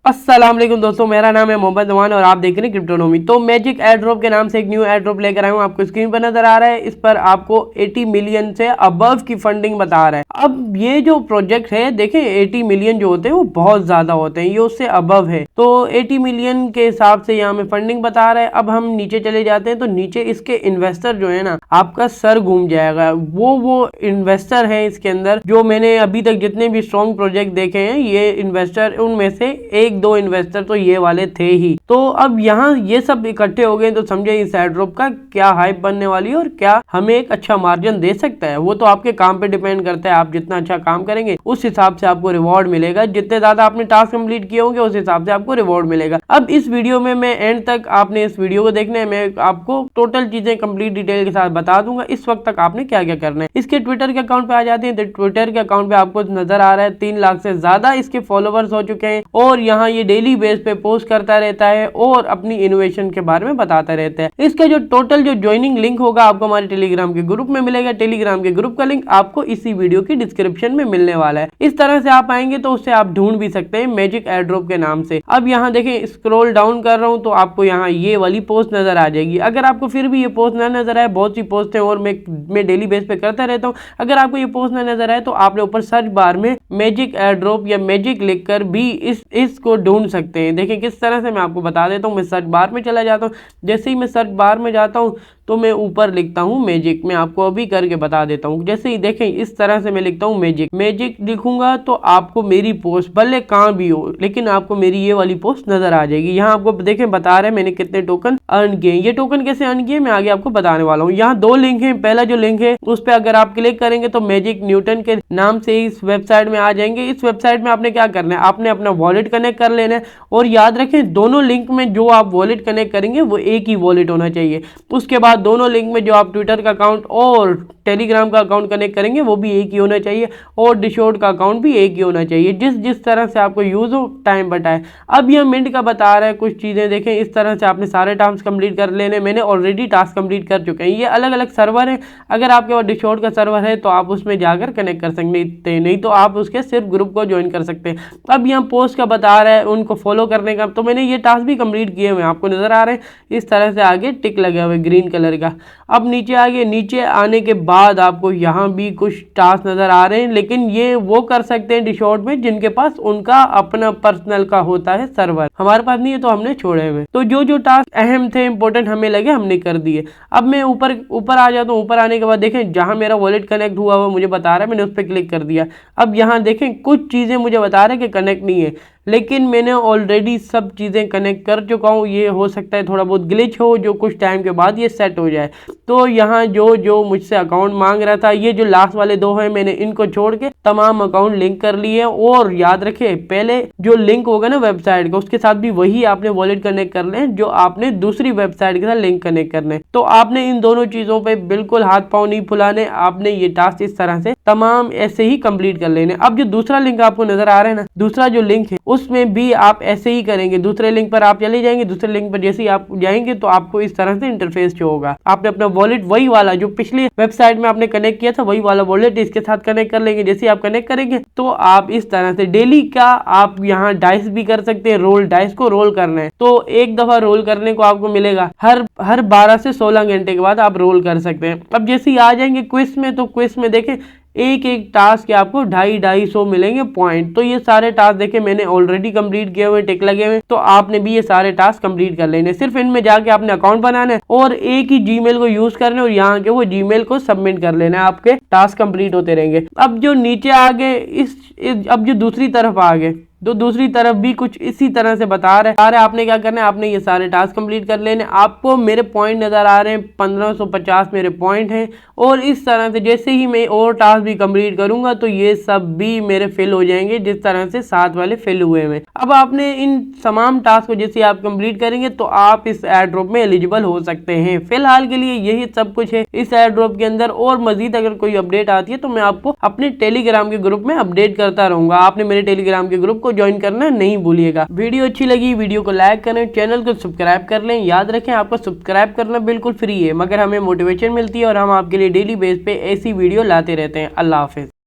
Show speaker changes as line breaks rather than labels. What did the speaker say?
अस्सलाम वालेकुम दोस्तों, मेरा नाम है मोहम्मद नवान और आप देख रहे हैं क्रिप्टोनॉमी। तो मैजिक एयर ड्रॉप के नाम से एक न्यू एयर ड्रॉप लेकर आया हूँ। आपको स्क्रीन पर नजर आ रहा है, इस पर आपको 80 मिलियन से अबव की फंडिंग बता रहा है। अब ये जो प्रोजेक्ट है देखें, 80 मिलियन जो होते हैं वो बहुत ज्यादा होते हैं, ये उससे अबव है। तो 80 मिलियन के हिसाब से यहाँ में फंडिंग बता रहा है। अब हम नीचे चले जाते हैं तो नीचे इसके इन्वेस्टर जो है ना, आपका सर घूम जाएगा। वो इन्वेस्टर है इसके अंदर, जो मैंने अभी तक जितने भी स्ट्रॉन्ग प्रोजेक्ट देखे हैं, ये इन्वेस्टर उनमें से एक दो इन्वेस्टर तो ये वाले थे ही। तो अब यहाँ ये सब इकट्ठे हो गए, तो समझे इस एयर ड्रॉप का क्या हाइप बनने वाली है और क्या हमें एक अच्छा मार्जिन दे सकता है। वो तो आपके काम पे डिपेंड करता है, आप जितना अच्छा काम करेंगे उस हिसाब से आपको रिवॉर्ड मिलेगा। जितने ज्यादा आपने टास्क कंप्लीट किए होंगे उस हिसाब से आपको रिवॉर्ड मिलेगा। अब इस वीडियो में मैं एंड तक आपने इस वीडियो को देखना है, मैं आपको टोटल चीजें कंप्लीट डिटेल के साथ बता दूंगा। इस वक्त तक आपने क्या क्या करना है। इसके ट्विटर के अकाउंट पे आ जाते हैं तो ट्विटर के अकाउंट पे आपको नजर आ रहा है 3 लाख से ज्यादा इसके फॉलोवर्स हो चुके हैं और यहाँ ये डेली बेस पे पोस्ट करता रहता है और अपनी इनोवेशन के बारे में बताता रहता है। इसका जो टोटल जो ज्वाइनिंग लिंक होगा आपको हमारे टेलीग्राम के ग्रुप में मिलेगा। टेलीग्राम के ग्रुप का लिंक आपको इसी वीडियो की डिस्क्रिप्शन में मिलने वाला है। इस तरह से आप आएंगे तो उससे आप ढूंढ भी सकते हैं मैजिक एयर ड्रॉप के नाम से। अब यहाँ देखें, स्क्रॉल डाउन कर रहा हूँ तो आपको यहाँ ये वाली पोस्ट नजर आ जाएगी। अगर आपको फिर भी ये पोस्ट ना नजर आए, बहुत सी पोस्ट है और मैं डेली बेस पे करता रहता हूँ, अगर आपको ये पोस्ट ना नजर आए तो आपने ऊपर सर्च बार में मैजिक एयर ड्रॉप या मैजिक लिखकर भी इसको ढूंढ सकते हैं। देखिए किस तरह से, मैं आपको बता देता हूँ। मैं सर्च बार में चला जाता हूँ, जैसे ही मैं सर्च बार में जाता हूँ तो मैं ऊपर लिखता हूँ मैजिक। मैं आपको अभी करके बता देता हूँ। जैसे ही देखें इस तरह से मैं लिखता हूँ मैजिक। मैजिक लिखूंगा तो आपको मेरी पोस्ट भले कहाँ भी हो, लेकिन आपको मेरी ये वाली पोस्ट नजर आ जाएगी। यहाँ आपको देखें बता रहे हैं मैंने कितने टोकन अर्न किए। ये टोकन कैसे अर्न किए मैं आगे आपको बताने वाला हूँ। यहाँ 2 लिंक है। पहला जो लिंक है उस पर अगर आप क्लिक करेंगे तो मैजिक न्यूटन के नाम से इस वेबसाइट में आ जाएंगे। इस वेबसाइट में आपने क्या करना है, आपने अपना वॉलेट कनेक्ट कर लेना है और याद रखें दोनों लिंक में जो आप वॉलेट कनेक्ट करेंगे वो एक ही वॉलेट होना चाहिए। उसके बाद दोनों लिंक में जो आप ट्विटर का अकाउंट और टेलीग्राम का अकाउंट कनेक्ट करेंगे वो भी एक ही होना चाहिए और डिशॉर्ट का अकाउंट भी एक ही होना चाहिए। जिस तरह से आपको यूज हो टाइम बताए। अब यह मिनट का बता रहा है कुछ चीजें। देखें इस तरह से आपने सारे टास्क कंप्लीट कर लेने। मैंने ऑलरेडी टास्क कंप्लीट कर चुके हैं। ये अलग अलग सर्वर है। अगर आपके पास डिशॉर्ट का सर्वर है तो आप उसमें जाकर कनेक्ट कर सकते हैं, नहीं तो आप उसके सिर्फ ग्रुप को ज्वाइन कर सकते हैं। अब यहाँ पोस्ट का बता रहा है उनको फॉलो करने का, तो मैंने ये टास्क भी कंप्लीट किए हुए आपको नजर आ रहे हैं। इस तरह से आगे टिक लगे हुए ग्रीन कलर का। अब नीचे आगे, नीचे आने के बाद आपको यहाँ भी कुछ टास्क नजर आ रहे हैं, लेकिन ये वो कर सकते हैं डिशॉर्ट में जिनके पास उनका अपना पर्सनल का होता है सर्वर। हमारे पास नहीं है तो हमने छोड़े हुए। तो जो टास्क अहम थे, इंपॉर्टेंट हमें लगे, हमने कर दिए। अब मैं ऊपर आ जाता हूँ। ऊपर आने के बाद देखें जहां मेरा वॉलेट कनेक्ट हुआ हुआ मुझे बता रहा है, मैंने उस पर क्लिक कर दिया। अब यहाँ देखें कुछ चीजें मुझे बता रहे हैं कि कनेक्ट नहीं है, लेकिन मैंने ऑलरेडी सब चीज़ें कनेक्ट कर चुका हूँ। ये हो सकता है थोड़ा बहुत ग्लिच हो, जो कुछ टाइम के बाद ये सेट हो जाए। तो यहाँ जो मुझसे अकाउंट मांग रहा था, ये जो लास्ट वाले 2 हैं, मैंने इनको छोड़ के तमाम अकाउंट लिंक कर लिए। और याद रखे पहले जो लिंक होगा ना वेबसाइट का, उसके साथ भी वही आपने वॉलेट कनेक्ट कर ले जो आपने दूसरी वेबसाइट के साथ लिंक कनेक्ट करने। तो आपने इन दोनों चीज़ों पर बिल्कुल हाथ पाँव नहीं फुलाने। आपने ये टास्क इस तरह से तमाम ऐसे ही कंप्लीट कर लेने। अब जो दूसरा लिंक आपको नजर आ रहा है ना, दूसरा जो लिंक है उसमें भी आप ऐसे ही करेंगे। दूसरे लिंक पर आप चले जाएंगे। दूसरे लिंक पर जैसे ही आप जाएंगे तो आपको इस तरह से इंटरफेस शो होगा। आपने अपना वॉलेट वही वाला जो पिछली वेबसाइट में आपने कनेक्ट किया था, वही वाला वॉलेट इसके साथ कनेक्ट कर लेंगे। जैसे आप कनेक्ट करेंगे तो आप इस तरह से डेली का आप यहाँ डाइस भी कर सकते हैं। रोल डाइस को रोल करना है तो एक दफा रोल करने को आपको मिलेगा हर 12 से 16 घंटे के बाद आप रोल कर सकते हैं। अब जैसे ही आ जाएंगे क्विज में, तो क्विज में देखें एक टास्क के आपको 250 मिलेंगे पॉइंट। तो ये सारे टास्क देखे मैंने ऑलरेडी कंप्लीट किए हुए, टिक लगे हुए। तो आपने भी ये सारे टास्क कंप्लीट कर लेने। सिर्फ इनमें जाके आपने अकाउंट बनाना है और एक ही जीमेल को यूज करना है और यहाँ के वो जीमेल को सबमिट कर लेना है। आपके टास्क कंप्लीट होते रहेंगे। अब जो नीचे आगे अब जो दूसरी तरफ आ गए, तो दूसरी तरफ भी कुछ इसी तरह से बता रहे हैं। आपने क्या करना है, आपने ये सारे टास्क कंप्लीट कर लेने। आपको मेरे पॉइंट नजर आ रहे हैं 1550 मेरे पॉइंट हैं। और इस तरह से जैसे ही मैं और टास्क भी कंप्लीट करूंगा तो ये सब भी मेरे फिल हो जाएंगे, जिस तरह से 7 वाले फिल हुए हैं। अब आपने इन तमाम टास्क को जैसे आप कंप्लीट करेंगे तो आप इस एयर ड्रॉप में एलिजिबल हो सकते हैं। फिलहाल के लिए यही सब कुछ है इस एयर ड्रॉप के अंदर। और मजीद अगर कोई अपडेट आती है तो मैं आपको अपने टेलीग्राम के ग्रुप में अपडेट करता रहूंगा। आपने मेरे टेलीग्राम के ग्रुप को ज्वाइन करना नहीं भूलिएगा। वीडियो अच्छी लगी वीडियो को लाइक करें, चैनल को सब्सक्राइब कर लें। याद रखें आपको सब्सक्राइब करना बिल्कुल फ्री है, मगर हमें मोटिवेशन मिलती है और हम आपके लिए डेली बेस पे ऐसी वीडियो लाते रहते हैं। अल्लाह हाफिज।